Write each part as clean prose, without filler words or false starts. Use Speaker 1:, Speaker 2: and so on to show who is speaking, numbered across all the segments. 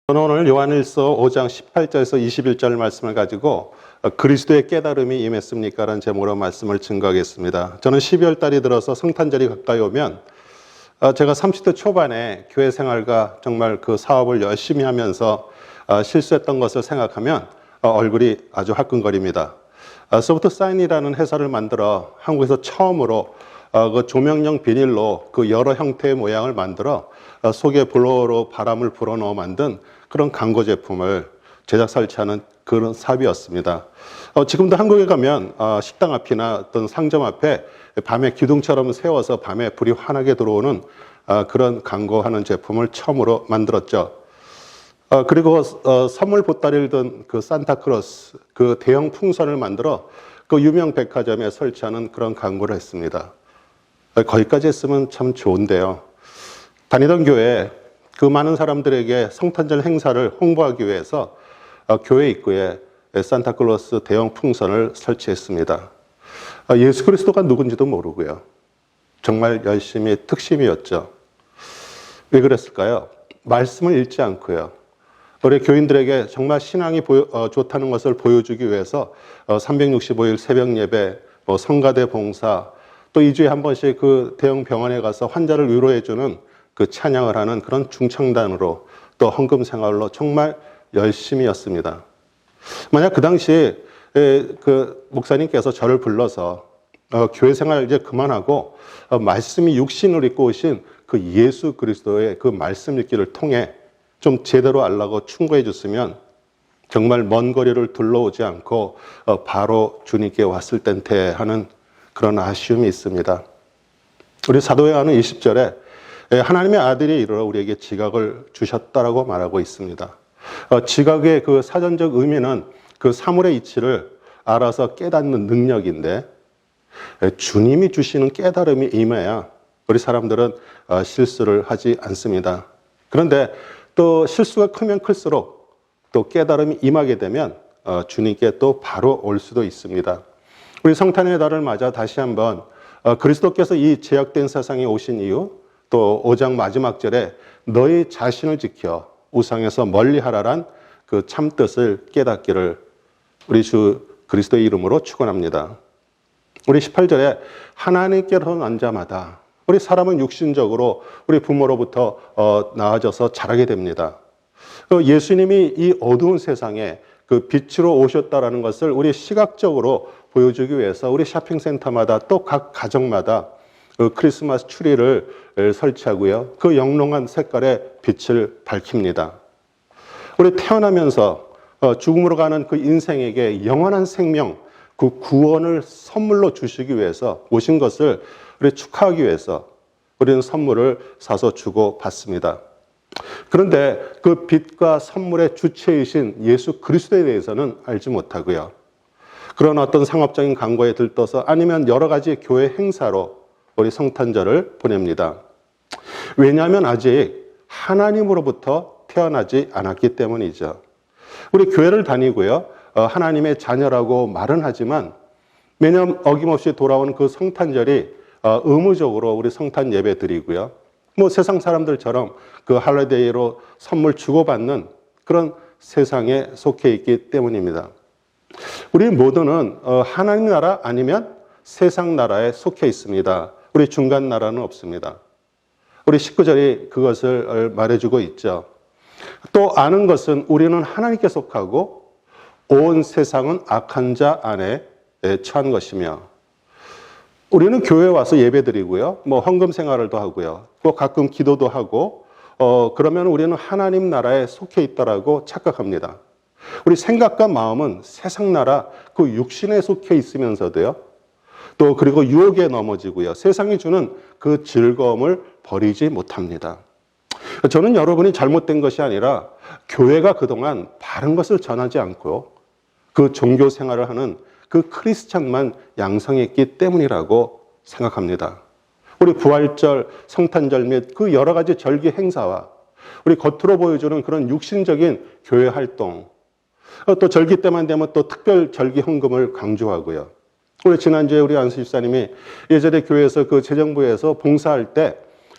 Speaker 1: 저는 오늘 요한일서 5장 18절에서 21절 말씀을 가지고 그리스도의 깨달음이 임했습니까? 라는 제목으로 말씀을 증거하겠습니다. 저는 12월 달이 들어서 성탄절이 가까이 오면 제가 30대 초반에 교회 생활과 정말 그 사업을 열심히 하면서 실수했던 것을 생각하면 얼굴이 아주 화끈거립니다. 소프트 사인이라는 회사를 만들어 한국에서 처음으로 그 조명용 비닐로 그 여러 형태의 모양을 만들어 속에 블로어로 바람을 불어넣어 만든 그런 광고 제품을 제작 설치하는 그런 사업이었습니다. 지금도 한국에 가면 식당 앞이나 어떤 상점 앞에 밤에 기둥처럼 세워서 밤에 불이 환하게 들어오는 그런 광고하는 제품을 처음으로 만들었죠. 그리고 선물 보따리를 든 그 산타크로스 그 대형 풍선을 만들어 그 유명 백화점에 설치하는 그런 광고를 했습니다. 거기까지 했으면 참 좋은데요. 다니던 교회에 그 많은 사람들에게 성탄절 행사를 홍보하기 위해서 교회 입구에 산타클로스 대형 풍선을 설치했습니다. 예수 그리스도가 누군지도 모르고요. 정말 열심히 특심이었죠. 왜 그랬을까요? 말씀을 읽지 않고요. 우리 교인들에게 정말 신앙이 좋다는 것을 보여주기 위해서 365일 새벽 예배, 성가대 봉사, 또 2주에 한 번씩 그 대형 병원에 가서 환자를 위로해주는 그 찬양을 하는 그런 중창단으로 또 헌금 생활로 정말 열심히였습니다. 만약 그 당시에 그 목사님께서 저를 불러서 교회 생활 이제 그만하고 말씀이 육신을 입고 오신 그 예수 그리스도의 그 말씀 읽기를 통해 좀 제대로 알라고 충고해 줬으면 정말 먼 거리를 둘러오지 않고 바로 주님께 왔을 텐데 하는 그런 아쉬움이 있습니다. 우리 사도행하는 20절에 하나님의 아들이 이르러 우리에게 지각을 주셨다라고 말하고 있습니다. 지각의 그 사전적 의미는 그 사물의 이치를 알아서 깨닫는 능력인데 주님이 주시는 깨달음이 임해야 우리 사람들은 실수를 하지 않습니다. 그런데 또 실수가 크면 클수록 또 깨달음이 임하게 되면 주님께 또 바로 올 수도 있습니다. 우리 성탄의 달을 맞아 다시 한번 그리스도께서 이 제약된 세상에 오신 이유, 또 5장 마지막 절에 너희 자신을 지켜 우상에서 멀리하라란 그 참뜻을 깨닫기를 우리 주 그리스도의 이름으로 축원합니다. 우리 18절에 하나님께로 난 자마다 우리 사람은 육신적으로 우리 부모로부터 나아져서 자라게 됩니다. 예수님이 이 어두운 세상에 그 빛으로 오셨다라는 것을 우리 시각적으로 보여주기 위해서 우리 쇼핑센터마다 또 각 가정마다 그 크리스마스 추리를 설치하고요. 그 영롱한 색깔의 빛을 밝힙니다. 우리 태어나면서 죽음으로 가는 그 인생에게 영원한 생명, 그 구원을 선물로 주시기 위해서 오신 것을 우리 축하하기 위해서 우리는 선물을 사서 주고 받습니다. 그런데 그 빛과 선물의 주체이신 예수 그리스도에 대해서는 알지 못하고요. 그런 어떤 상업적인 광고에 들떠서 아니면 여러 가지 교회 행사로 우리 성탄절을 보냅니다. 왜냐하면 아직 하나님으로부터 태어나지 않았기 때문이죠. 우리 교회를 다니고요. 하나님의 자녀라고 말은 하지만 매년 어김없이 돌아오는 그 성탄절이 의무적으로 우리 성탄 예배 드리고요. 세상 사람들처럼 그 할리데이로 선물 주고받는 그런 세상에 속해 있기 때문입니다. 우리 모두는 하나님 나라 아니면 세상 나라에 속해 있습니다. 우리 중간 나라는 없습니다. 우리 19절이 그것을 말해주고 있죠. 또 아는 것은 우리는 하나님께 속하고 온 세상은 악한 자 안에 처한 것이며 우리는 교회에 와서 예배드리고요. 헌금 생활을 하고요. 또 가끔 기도도 하고 그러면 우리는 하나님 나라에 속해 있다라고 착각합니다. 우리 생각과 마음은 세상 나라 그 육신에 속해 있으면서도요. 또 그리고 유혹에 넘어지고요. 세상이 주는 그 즐거움을 버리지 못합니다. 저는 여러분이 잘못된 것이 아니라 교회가 그동안 바른 것을 전하지 않고 그 종교 생활을 하는 그 크리스찬만 양성했기 때문이라고 생각합니다. 우리 부활절, 성탄절 및 그 여러 가지 절기 행사와 우리 겉으로 보여주는 그런 육신적인 교회 활동, 또 절기 때만 되면 또 특별 절기 헌금을 강조하고요. 우리 지난주에 우리 안수 집사님이 예전에 교회에서 그 재정부에서 봉사할 때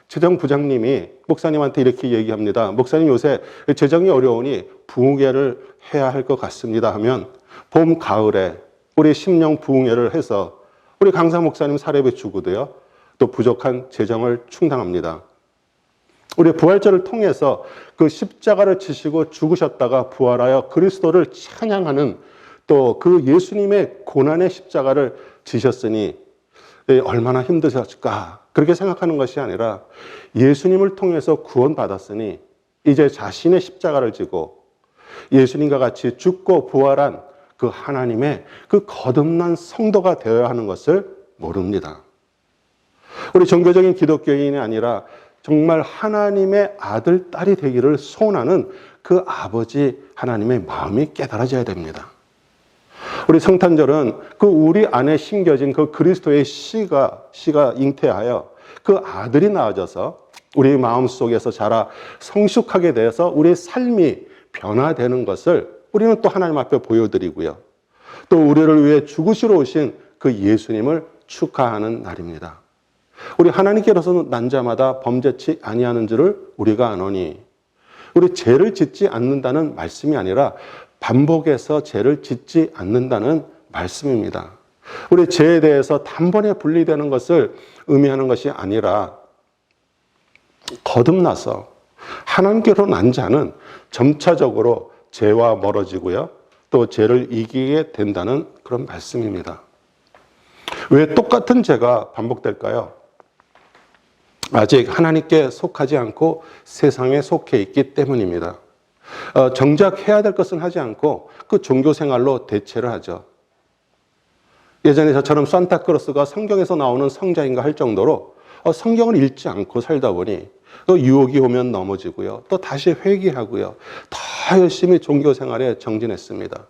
Speaker 1: 재정부장님이 목사님한테 이렇게 얘기합니다. 목사님 요새 재정이 어려우니 부흥회를 해야 할 것 같습니다 하면 봄, 가을에 우리 심령 부흥회를 해서 우리 강사 목사님 사례비 주고도요. 또 부족한 재정을 충당합니다. 우리 부활절을 통해서 그 십자가를 지시고 죽으셨다가 부활하여 그리스도를 찬양하는 또 그 예수님의 고난의 십자가를 지셨으니 얼마나 힘드셨을까 그렇게 생각하는 것이 아니라 예수님을 통해서 구원받았으니 이제 자신의 십자가를 지고 예수님과 같이 죽고 부활한 그 하나님의 그 거듭난 성도가 되어야 하는 것을 모릅니다. 우리 종교적인 기독교인이 아니라 정말 하나님의 아들, 딸이 되기를 소원하는 그 아버지 하나님의 마음이 깨달아져야 됩니다. 우리 성탄절은 그 우리 안에 심겨진 그 그리스도의 씨가 잉태하여 그 아들이 나아져서 우리 마음속에서 자라 성숙하게 되어서 우리의 삶이 변화되는 것을 우리는 또 하나님 앞에 보여드리고요. 또 우리를 위해 죽으시러 오신 그 예수님을 축하하는 날입니다. 우리 하나님께로서는 난 자마다 범죄치 아니하는 줄을 우리가 아노니 우리 죄를 짓지 않는다는 말씀이 아니라 반복해서 죄를 짓지 않는다는 말씀입니다. 우리 죄에 대해서 단번에 분리되는 것을 의미하는 것이 아니라 거듭나서 하나님께로 난 자는 점차적으로 죄와 멀어지고요. 또 죄를 이기게 된다는 그런 말씀입니다. 왜 똑같은 죄가 반복될까요? 아직 하나님께 속하지 않고 세상에 속해 있기 때문입니다. 정작 해야 될 것은 하지 않고 그 종교 생활로 대체를 하죠. 예전에 저처럼 산타크로스가 성경에서 나오는 성자인가 할 정도로 성경을 읽지 않고 살다 보니 또 유혹이 오면 넘어지고요. 또 다시 회개하고요. 더 열심히 종교 생활에 정진했습니다.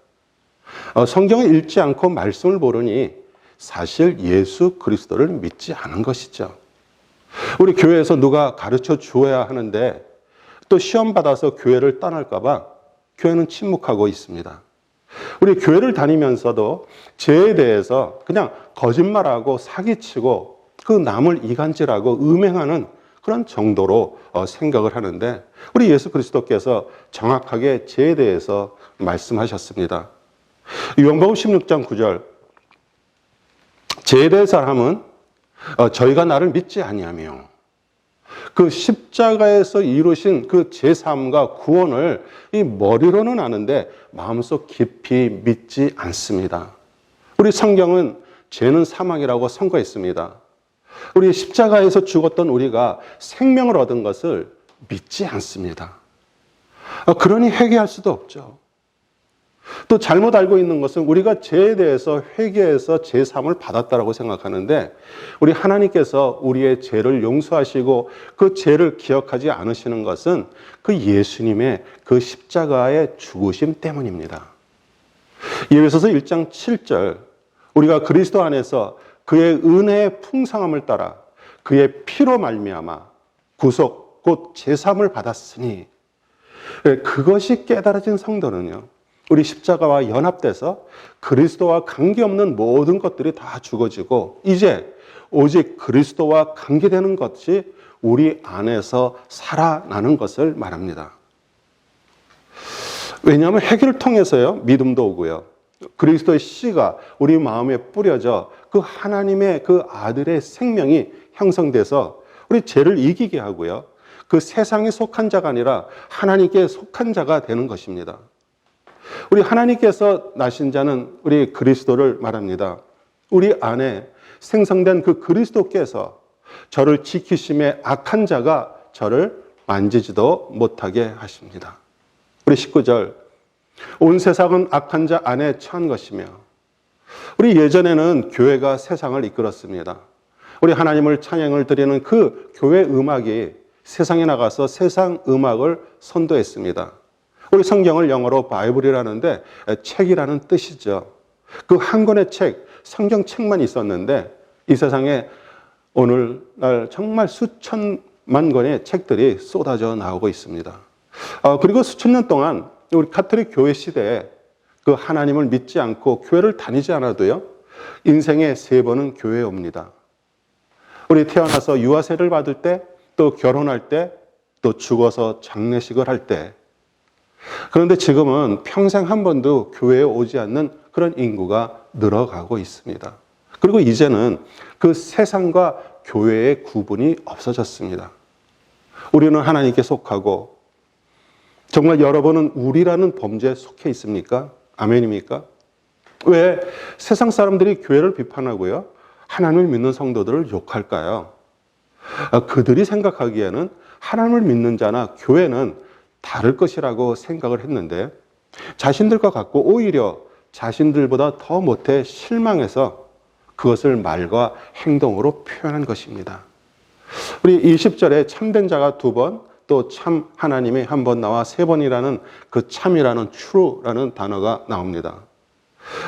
Speaker 1: 성경을 읽지 않고 말씀을 모르니 사실 예수 그리스도를 믿지 않은 것이죠. 우리 교회에서 누가 가르쳐 주어야 하는데 또 시험 받아서 교회를 떠날까 봐 교회는 침묵하고 있습니다. 우리 교회를 다니면서도 죄에 대해서 그냥 거짓말하고 사기치고 그 남을 이간질하고 음행하는 그런 정도로 생각을 하는데 우리 예수 그리스도께서 정확하게 죄에 대해서 말씀하셨습니다. 요한복음 16장 9절 죄에 대해 사람은 저희가 나를 믿지 아니하며 그 십자가에서 이루신 그 제사함과 구원을 이 머리로는 아는데 마음속 깊이 믿지 않습니다. 우리 성경은 죄는 사망이라고 선고했습니다. 우리 십자가에서 죽었던 우리가 생명을 얻은 것을 믿지 않습니다. 그러니 회개할 수도 없죠. 또 잘못 알고 있는 것은 우리가 죄에 대해서 회개해서 제사함을 받았다라고 생각하는데 우리 하나님께서 우리의 죄를 용서하시고 그 죄를 기억하지 않으시는 것은 그 예수님의 그 십자가의 죽으심 때문입니다. 예배소서 1장 7절 우리가 그리스도 안에서 그의 은혜의 풍성함을 따라 그의 피로 말미암아 구속 곧 제사함을 받았으니 그것이 깨달아진 성도는요. 우리 십자가와 연합돼서 그리스도와 관계없는 모든 것들이 다 죽어지고 이제 오직 그리스도와 관계되는 것이 우리 안에서 살아나는 것을 말합니다. 왜냐하면 회개를 통해서요. 믿음도 오고요. 그리스도의 씨가 우리 마음에 뿌려져 그 하나님의 그 아들의 생명이 형성돼서 우리 죄를 이기게 하고요. 그 세상에 속한 자가 아니라 하나님께 속한 자가 되는 것입니다. 우리 하나님께서 나신 자는 우리 그리스도를 말합니다. 우리 안에 생성된 그 그리스도께서 저를 지키심에 악한 자가 저를 만지지도 못하게 하십니다. 우리 19절 온 세상은 악한 자 안에 처한 것이며 우리 예전에는 교회가 세상을 이끌었습니다. 우리 하나님을 찬양을 드리는 그 교회 음악이 세상에 나가서 세상 음악을 선도했습니다. 우리 성경을 영어로 바이블이라는데 책이라는 뜻이죠. 그 한 권의 책, 성경책만 있었는데 이 세상에 오늘날 정말 수천만 권의 책들이 쏟아져 나오고 있습니다. 그리고 수천 년 동안 우리 가톨릭 교회 시대에 그 하나님을 믿지 않고 교회를 다니지 않아도요. 인생에 3번은 교회에 옵니다. 우리 태어나서 유아세를 받을 때 또 결혼할 때, 또 죽어서 장례식을 할 때. 그런데 지금은 평생 한 번도 교회에 오지 않는 그런 인구가 늘어가고 있습니다. 그리고 이제는 그 세상과 교회의 구분이 없어졌습니다. 우리는 하나님께 속하고, 정말 여러분은 우리라는 범죄에 속해 있습니까? 아멘입니까? 왜 세상 사람들이 교회를 비판하고요, 하나님을 믿는 성도들을 욕할까요? 그들이 생각하기에는 하나님을 믿는 자나 교회는 다를 것이라고 생각을 했는데, 자신들과 같고 오히려 자신들보다 더 못해 실망해서 그것을 말과 행동으로 표현한 것입니다. 우리 20절에 참된 자가 2번, 또 참 하나님이 1번 나와 3번이라는 그 참이라는 true라는 단어가 나옵니다.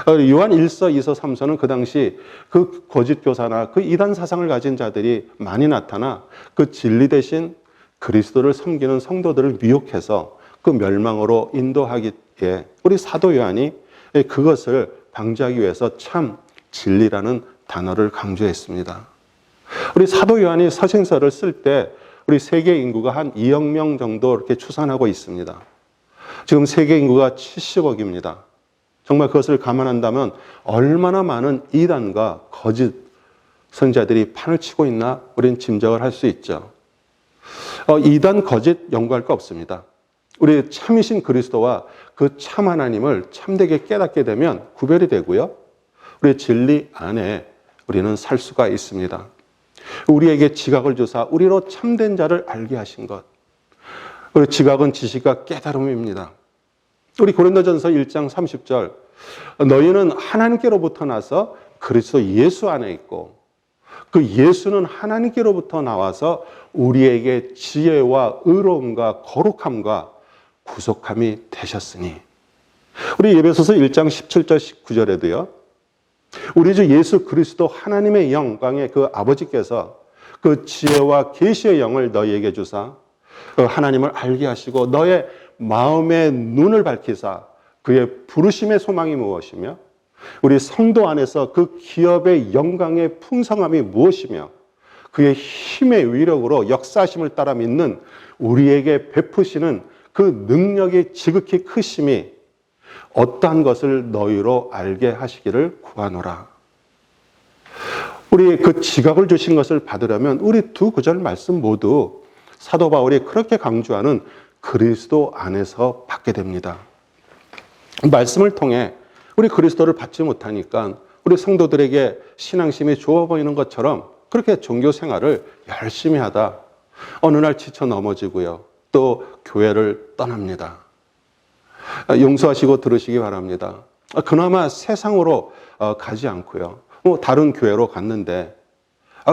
Speaker 1: 요한 1서, 2서, 3서는 그 당시 그 거짓 교사나 그 이단 사상을 가진 자들이 많이 나타나 그 진리 대신 그리스도를 섬기는 성도들을 미혹해서 그 멸망으로 인도하기에 우리 사도 요한이 그것을 방지하기 위해서 참 진리라는 단어를 강조했습니다. 우리 사도 요한이 서신서를 쓸 때 우리 세계 인구가 한 2억 명 정도 이렇게 추산하고 있습니다. 지금 세계 인구가 70억입니다. 정말 그것을 감안한다면 얼마나 많은 이단과 거짓 선자들이 판을 치고 있나 우리는 짐작을 할 수 있죠. 이단 거짓 연구할 거 없습니다. 우리 참이신 그리스도와 그 참 하나님을 참되게 깨닫게 되면 구별이 되고요, 우리 진리 안에 우리는 살 수가 있습니다. 우리에게 지각을 주사 우리로 참된 자를 알게 하신 것. 우리 지각은 지식과 깨달음입니다. 우리 고린도전서 1장 30절, 너희는 하나님께로부터 나서 그리스도 예수 안에 있고 그 예수는 하나님께로부터 나와서 우리에게 지혜와 의로움과 거룩함과 구속함이 되셨으니. 우리 에베소서 1장 17절 19절에도요, 우리 주 예수 그리스도 하나님의 영광의 그 아버지께서 그 지혜와 계시의 영을 너희에게 주사 하나님을 알게 하시고 너의 마음의 눈을 밝히사 그의 부르심의 소망이 무엇이며 우리 성도 안에서 그 기업의 영광의 풍성함이 무엇이며 그의 힘의 위력으로 역사심을 따라 믿는 우리에게 베푸시는 그 능력이 지극히 크심이 어떠한 것을 너희로 알게 하시기를 구하노라. 우리 그 지각을 주신 것을 받으려면 우리 2구절 말씀 모두 사도 바울이 그렇게 강조하는 그리스도 안에서 받게 됩니다. 말씀을 통해 우리 그리스도를 받지 못하니까 우리 성도들에게 신앙심이 좋아 보이는 것처럼 그렇게 종교 생활을 열심히 하다 어느 날 지쳐 넘어지고요, 또 교회를 떠납니다. 용서하시고 들으시기 바랍니다. 그나마 세상으로 가지 않고요, 다른 교회로 갔는데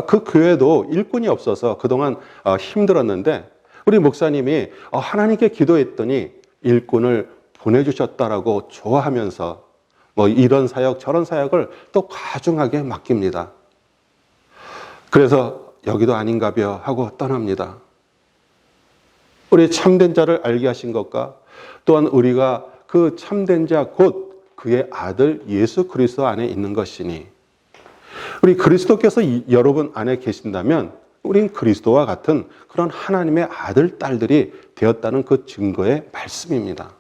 Speaker 1: 그 교회도 일꾼이 없어서 그동안 힘들었는데 우리 목사님이 하나님께 기도했더니 일꾼을 보내주셨다라고 좋아하면서 이런 사역 저런 사역을 또 과중하게 맡깁니다. 그래서 여기도 아닌가벼 하고 떠납니다. 우리 참된 자를 알게 하신 것과 또한 우리가 그 참된 자 곧 그의 아들 예수 그리스도 안에 있는 것이니, 우리 그리스도께서 여러분 안에 계신다면 우린 그리스도와 같은 그런 하나님의 아들, 딸들이 되었다는 그 증거의 말씀입니다.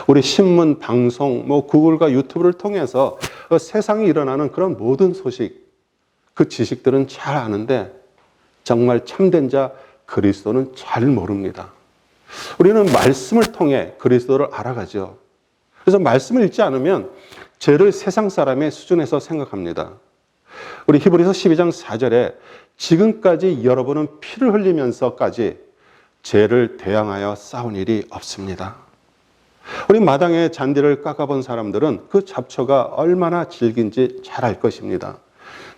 Speaker 1: 우리 신문, 방송, 구글과 유튜브를 통해서 세상에 일어나는 그런 모든 소식, 그 지식들은 잘 아는데 정말 참된 자 그리스도는 잘 모릅니다. 우리는 말씀을 통해 그리스도를 알아가죠. 그래서 말씀을 읽지 않으면 죄를 세상 사람의 수준에서 생각합니다. 우리 히브리서 12장 4절에 지금까지 여러분은 피를 흘리면서까지 죄를 대항하여 싸운 일이 없습니다. 우리 마당에 잔디를 깎아본 사람들은 그 잡초가 얼마나 질긴지 잘 알 것입니다.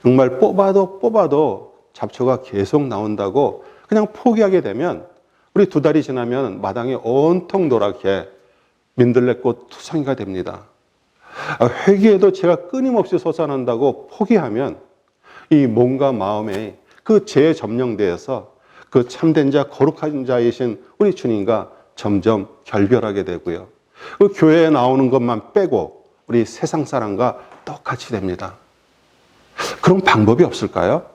Speaker 1: 정말 뽑아도 잡초가 계속 나온다고 그냥 포기하게 되면 우리 2달이 지나면 마당이 온통 노랗게 민들레꽃 투성이가 됩니다. 회개에도 제가 끊임없이 솟아난다고 포기하면 이 몸과 마음에 그 죄에 점령되어서 그 참된 자 거룩한 자이신 우리 주님과 점점 결별하게 되고요, 그 교회에 나오는 것만 빼고 우리 세상 사람과 똑같이 됩니다. 그런 방법이 없을까요?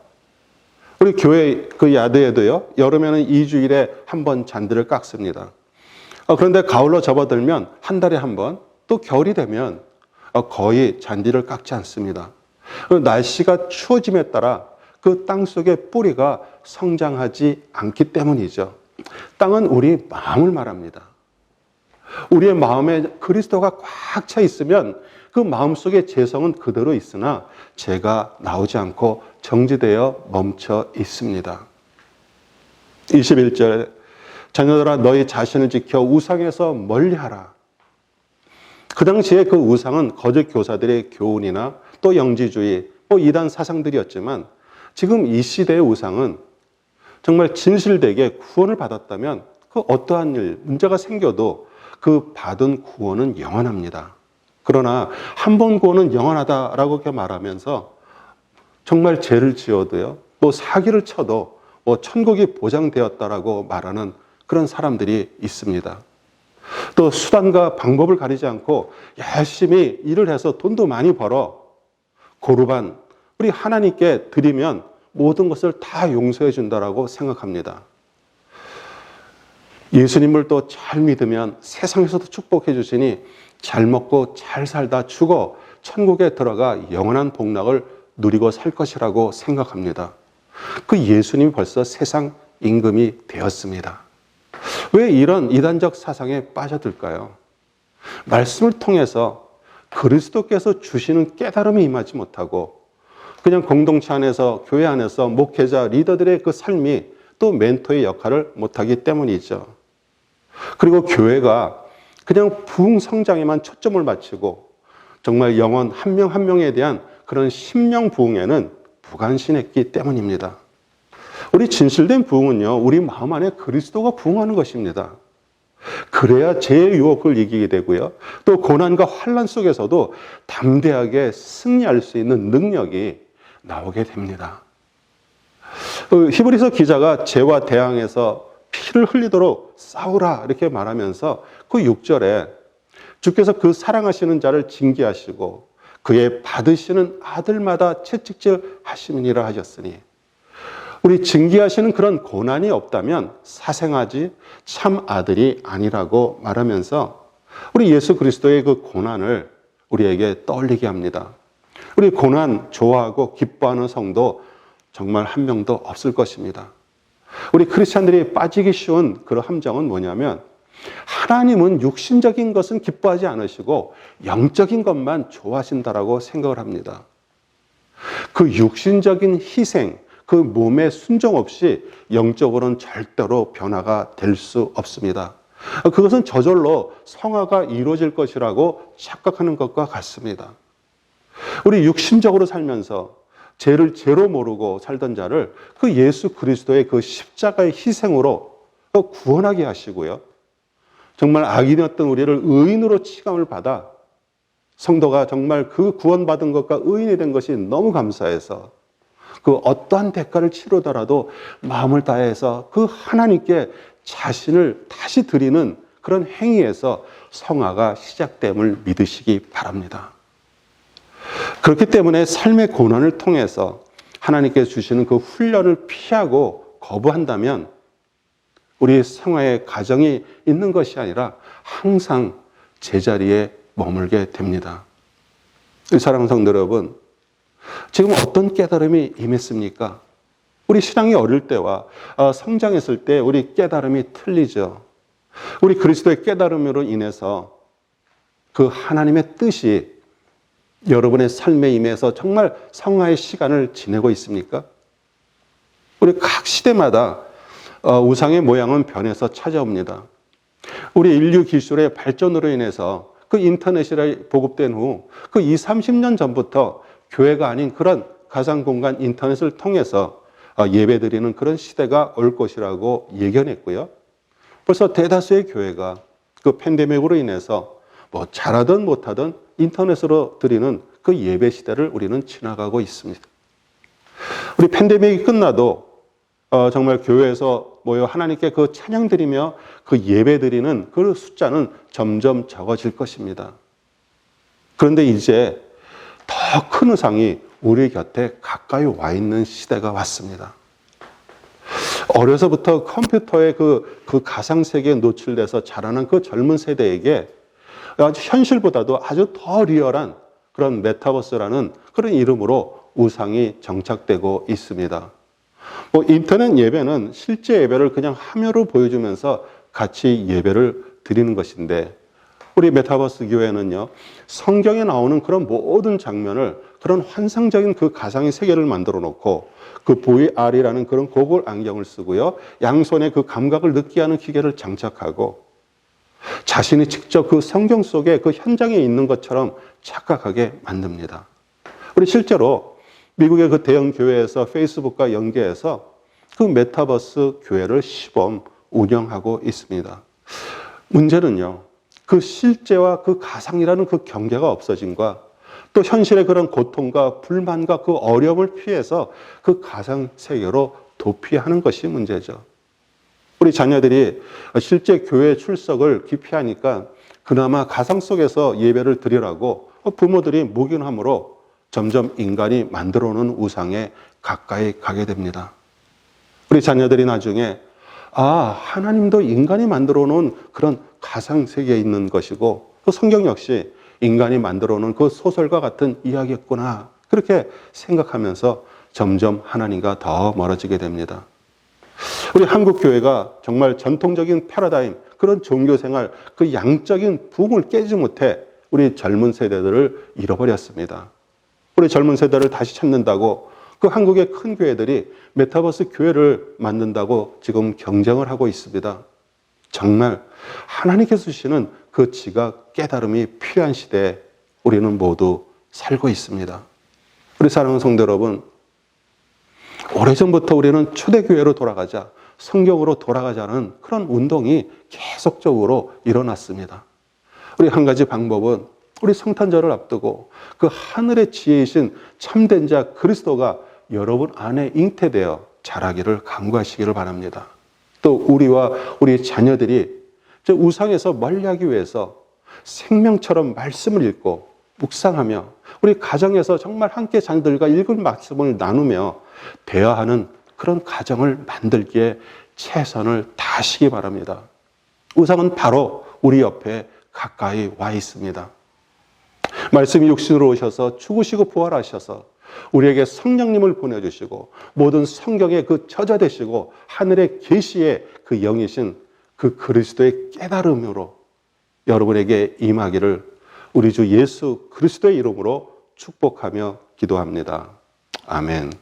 Speaker 1: 우리 교회 그 야드에도요, 여름에는 2주일에 한 번 잔디를 깎습니다. 그런데 가을로 접어들면 한 달에 한 번, 또 겨울이 되면 거의 잔디를 깎지 않습니다. 날씨가 추워짐에 따라 그 땅 속의 뿌리가 성장하지 않기 때문이죠. 땅은 우리 마음을 말합니다. 우리의 마음에 그리스도가 꽉 차 있으면 그 마음속의 재성은 그대로 있으나 죄가 나오지 않고 정지되어 멈춰 있습니다. 21절, 자녀들아 너희 자신을 지켜 우상에서 멀리하라. 그 당시에 그 우상은 거짓 교사들의 교훈이나 또 영지주의, 이단 사상들이었지만 지금 이 시대의 우상은 정말 진실되게 구원을 받았다면 그 어떠한 일, 문제가 생겨도 그 받은 구원은 영원합니다. 그러나 한 번 구원은 영원하다라고 이렇게 말하면서 정말 죄를 지어도요, 또 사기를 쳐도 천국이 보장되었다라고 말하는 그런 사람들이 있습니다. 또 수단과 방법을 가리지 않고 열심히 일을 해서 돈도 많이 벌어 고르반 우리 하나님께 드리면 모든 것을 다 용서해 준다라고 생각합니다. 예수님을 또 잘 믿으면 세상에서도 축복해 주시니 잘 먹고 잘 살다 죽어 천국에 들어가 영원한 복락을 누리고 살 것이라고 생각합니다. 그 예수님이 벌써 세상 임금이 되었습니다. 왜 이런 이단적 사상에 빠져들까요? 말씀을 통해서 그리스도께서 주시는 깨달음이 임하지 못하고 그냥 공동체 안에서, 교회 안에서 목회자, 리더들의 그 삶이 또 멘토의 역할을 못하기 때문이죠. 그리고 교회가 그냥 부흥 성장에만 초점을 맞추고 정말 영혼 한 명 한 명에 대한 그런 심령 부흥에는 무관심했기 때문입니다. 우리 진실된 부흥은요, 우리 마음 안에 그리스도가 부흥하는 것입니다. 그래야 죄의 유혹을 이기게 되고요, 또 고난과 환난 속에서도 담대하게 승리할 수 있는 능력이 나오게 됩니다. 히브리서 기자가 죄와 대항해서 피를 흘리도록 싸우라 이렇게 말하면서 그 6절에 주께서 그 사랑하시는 자를 징계하시고 그의 받으시는 아들마다 채찍질 하시느니라 하셨으니, 우리 징계하시는 그런 고난이 없다면 사생아지 참 아들이 아니라고 말하면서 우리 예수 그리스도의 그 고난을 우리에게 떠올리게 합니다. 우리 고난 좋아하고 기뻐하는 성도 정말 한 명도 없을 것입니다. 우리 크리스찬들이 빠지기 쉬운 그런 함정은 뭐냐면, 하나님은 육신적인 것은 기뻐하지 않으시고 영적인 것만 좋아하신다라고 생각을 합니다. 그 육신적인 희생, 그 몸에 순종 없이 영적으로는 절대로 변화가 될 수 없습니다. 그것은 저절로 성화가 이루어질 것이라고 착각하는 것과 같습니다. 우리 육신적으로 살면서 죄를 죄로 모르고 살던 자를 그 예수 그리스도의 그 십자가의 희생으로 구원하게 하시고요, 정말 악인이었던 우리를 의인으로 치감을 받아 성도가 정말 그 구원받은 것과 의인이 된 것이 너무 감사해서 그 어떠한 대가를 치르더라도 마음을 다해서 그 하나님께 자신을 다시 드리는 그런 행위에서 성화가 시작됨을 믿으시기 바랍니다. 그렇기 때문에 삶의 고난을 통해서 하나님께 주시는 그 훈련을 피하고 거부한다면 우리 성화의 가정이 있는 것이 아니라 항상 제자리에 머물게 됩니다. 사랑하는 성도 여러분, 지금 어떤 깨달음이 임했습니까? 우리 신앙이 어릴 때와 성장했을 때 우리 깨달음이 틀리죠. 우리 그리스도의 깨달음으로 인해서 그 하나님의 뜻이 여러분의 삶에 임해서 정말 성화의 시간을 지내고 있습니까? 우리 각 시대마다 우상의 모양은 변해서 찾아옵니다. 우리 인류 기술의 발전으로 인해서 그 인터넷이 보급된 후 그 20, 30년 전부터 교회가 아닌 그런 가상 공간 인터넷을 통해서 예배드리는 그런 시대가 올 것이라고 예견했고요. 벌써 대다수의 교회가 그 팬데믹으로 인해서 잘하든 못하든 인터넷으로 드리는 그 예배 시대를 우리는 지나가고 있습니다. 우리 팬데믹이 끝나도 정말 교회에서 모여 하나님께 그 찬양 드리며 그 예배 드리는 그 숫자는 점점 적어질 것입니다. 그런데 이제 더 큰 우상이 우리 곁에 가까이 와 있는 시대가 왔습니다. 어려서부터 컴퓨터의 그 가상세계에 노출돼서 자라난 그 젊은 세대에게 아주 현실보다도 아주 더 리얼한 그런 메타버스라는 그런 이름으로 우상이 정착되고 있습니다. 인터넷 예배는 실제 예배를 그냥 화면으로 보여주면서 같이 예배를 드리는 것인데, 우리 메타버스 교회는요, 성경에 나오는 그런 모든 장면을 그런 환상적인 그 가상의 세계를 만들어 놓고 그 VR이라는 그런 고글 안경을 쓰고요, 양손에 그 감각을 느끼게 하는 기계를 장착하고 자신이 직접 그 성경 속에 그 현장에 있는 것처럼 착각하게 만듭니다. 우리 실제로 미국의 그 대형 교회에서 페이스북과 연계해서 그 메타버스 교회를 시범 운영하고 있습니다. 문제는요, 그 실제와 그 가상이라는 그 경계가 없어진과 또 현실의 그런 고통과 불만과 그 어려움을 피해서 그 가상 세계로 도피하는 것이 문제죠. 우리 자녀들이 실제 교회 출석을 기피하니까 그나마 가상 속에서 예배를 드리라고 부모들이 묵인함으로 점점 인간이 만들어 놓은 우상에 가까이 가게 됩니다. 우리 자녀들이 나중에 하나님도 인간이 만들어 놓은 그런 가상 세계에 있는 것이고 또 성경 역시 인간이 만들어 놓은 그 소설과 같은 이야기였구나, 그렇게 생각하면서 점점 하나님과 더 멀어지게 됩니다. 우리 한국 교회가 정말 전통적인 패러다임, 그런 종교생활, 그 양적인 붕을 깨지 못해 우리 젊은 세대들을 잃어버렸습니다. 우리 젊은 세대를 다시 찾는다고 그 한국의 큰 교회들이 메타버스 교회를 만든다고 지금 경쟁을 하고 있습니다. 정말 하나님께서 주시는 그 지각, 깨달음이 필요한 시대에 우리는 모두 살고 있습니다. 우리 사랑하는 성도 여러분, 오래전부터 우리는 초대교회로 돌아가자, 성경으로 돌아가자는 그런 운동이 계속적으로 일어났습니다. 우리 한 가지 방법은 우리 성탄절을 앞두고 그 하늘의 지혜이신 참된 자 그리스도가 여러분 안에 잉태되어 자라기를 간구하시기를 바랍니다. 또 우리와 우리 자녀들이 저 우상에서 멀리하기 위해서 생명처럼 말씀을 읽고 묵상하며 우리 가정에서 정말 함께 자녀들과 읽은 말씀을 나누며 대화하는 그런 가정을 만들기에 최선을 다하시기 바랍니다. 우상은 바로 우리 옆에 가까이 와 있습니다. 말씀이 육신으로 오셔서 죽으시고 부활하셔서 우리에게 성령님을 보내주시고 모든 성경의 그 저자 되시고 하늘의 계시의 그 영이신 그 그리스도의 깨달음으로 여러분에게 임하기를 우리 주 예수 그리스도의 이름으로 축복하며 기도합니다. 아멘.